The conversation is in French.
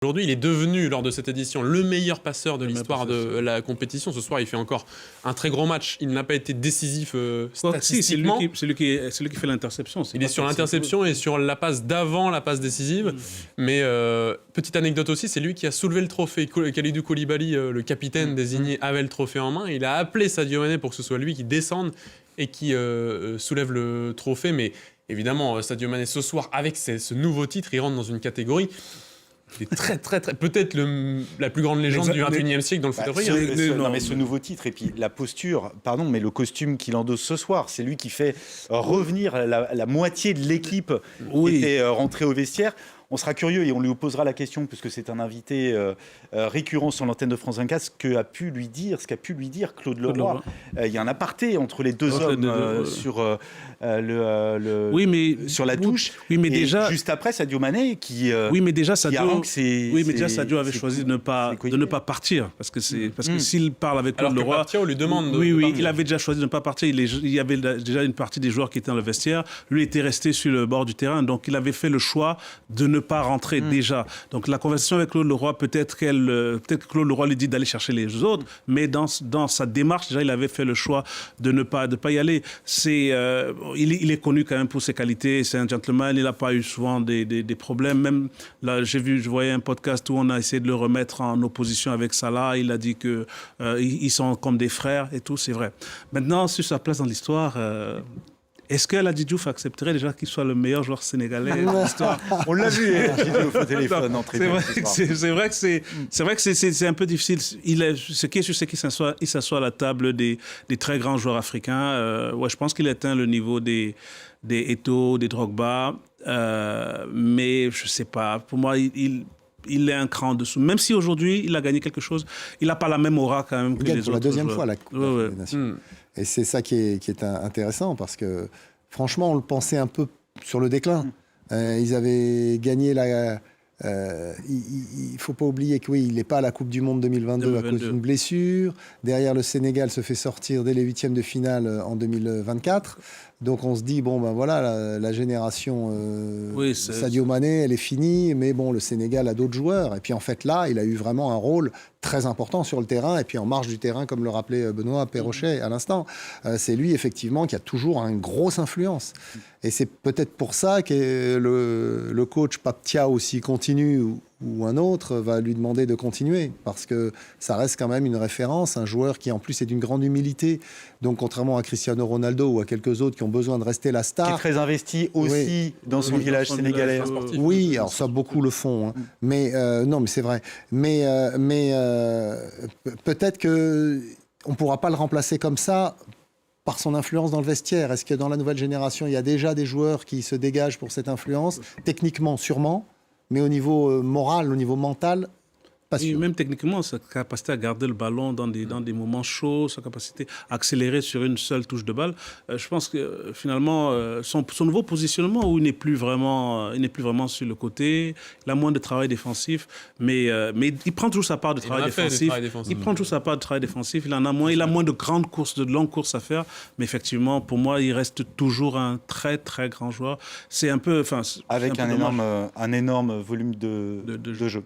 Aujourd'hui, il est devenu, lors de cette édition, le meilleur passeur de l'histoire de la compétition. Ce soir, il fait encore un très gros match. Il n'a pas été décisif statistiquement. Si, c'est lui qui fait l'interception. Il est sur l'interception et sur la passe d'avant, la passe décisive. Mais petite anecdote aussi, c'est lui qui a soulevé le trophée. Kalidou Koulibaly, le capitaine désigné, avait le trophée en main. Il a appelé Sadio Mané pour que ce soit lui qui descende et qui soulève le trophée. Mais évidemment, Sadio Mané, ce soir, avec ce nouveau titre, il rentre dans une catégorie... Il est très, peut-être la plus grande légende du XXIe siècle dans le foot africain. Non, mais ce nouveau titre, et puis la posture, mais le costume qu'il endosse ce soir, c'est lui qui fait revenir la moitié de l'équipe qui était rentrée au vestiaire. On sera curieux et on lui posera la question, puisque c'est un invité récurrent sur l'antenne de France 24, ce qu'a pu lui dire Claude Leroy. Il y a un aparté entre les deux hommes sur la touche. Oui, mais déjà, juste après, Sadio Mané qui. Sadio avait choisi de ne pas partir, parce que s'il parle avec Claude Leroy, partir, on lui demande. Il avait déjà choisi de ne pas partir. Il y avait déjà une partie des joueurs qui étaient dans le vestiaire. Lui était resté sur le bord du terrain, donc il avait fait le choix de ne pas rentrer déjà. Donc la conversation avec Claude Leroy, peut-être que Claude Leroy lui dit d'aller chercher les autres, mais dans sa démarche, déjà, il avait fait le choix de ne pas y aller. Il est connu quand même pour ses qualités, c'est un gentleman, il n'a pas eu souvent des problèmes. Même là, je voyais un podcast où on a essayé de le remettre en opposition avec Salah, il a dit qu'ils sont comme des frères et tout, c'est vrai. Maintenant, sur sa place dans l'histoire... Est-ce que Aladji Diouf accepterait déjà qu'il soit le meilleur joueur sénégalais de l'histoire? On l'a vu, Diouf au téléphone en tribune. C'est vrai que c'est un peu difficile. Ce qui est sûr, c'est qu'il s'assoit à la table des très grands joueurs africains. Je pense qu'il atteint le niveau des Eto'o, des Drogba. Mais je ne sais pas. Pour moi, il est un cran en dessous. Même si aujourd'hui, il a gagné quelque chose, il n'a pas la même aura quand même que les autres. Pour la deuxième joueurs. fois la Coupe des Nations. Et c'est ça qui est intéressant parce que, franchement, on le pensait un peu sur le déclin. Ils avaient gagné il ne faut pas oublier qu'il n'est pas à la Coupe du Monde 2022 à cause d'une blessure. Derrière, le Sénégal se fait sortir dès les huitièmes de finale en 2024. Donc on se dit, la génération Sadio Mané, elle est finie, mais le Sénégal a d'autres joueurs. Et puis en fait, là, il a eu vraiment un rôle très important sur le terrain, et puis en marge du terrain, comme le rappelait Benoît Perrochet à l'instant. C'est lui, effectivement, qui a toujours une grosse influence. Et c'est peut-être pour ça que le coach Pape Thiaw, s'il continue, ou un autre, va lui demander de continuer, parce que ça reste quand même une référence, un joueur qui en plus est d'une grande humilité. Donc contrairement à Cristiano Ronaldo ou à quelques autres qui ont besoin de rester la star. Qui est très investi aussi dans son village sénégalais. Oui, alors ça beaucoup le font. Mais non, mais c'est vrai. Mais peut-être que on pourra pas le remplacer comme ça par son influence dans le vestiaire. Est-ce que dans la nouvelle génération, il y a déjà des joueurs qui se dégagent pour cette influence? Techniquement, sûrement. Mais au niveau moral, au niveau mental, pas sûr. Même techniquement, sa capacité à garder le ballon dans des moments chauds, sa capacité à accélérer sur une seule touche de balle, je pense que finalement, son nouveau positionnement où il n'est plus vraiment sur le côté, il a moins de travail défensif, mais il prend toujours sa part de travail défensif. Il prend toujours sa part de travail défensif, il en a moins, il a moins de grandes courses, de longues courses à faire, mais effectivement, pour moi, il reste toujours un très très grand joueur. C'est un peu, avec un énorme volume de jeu.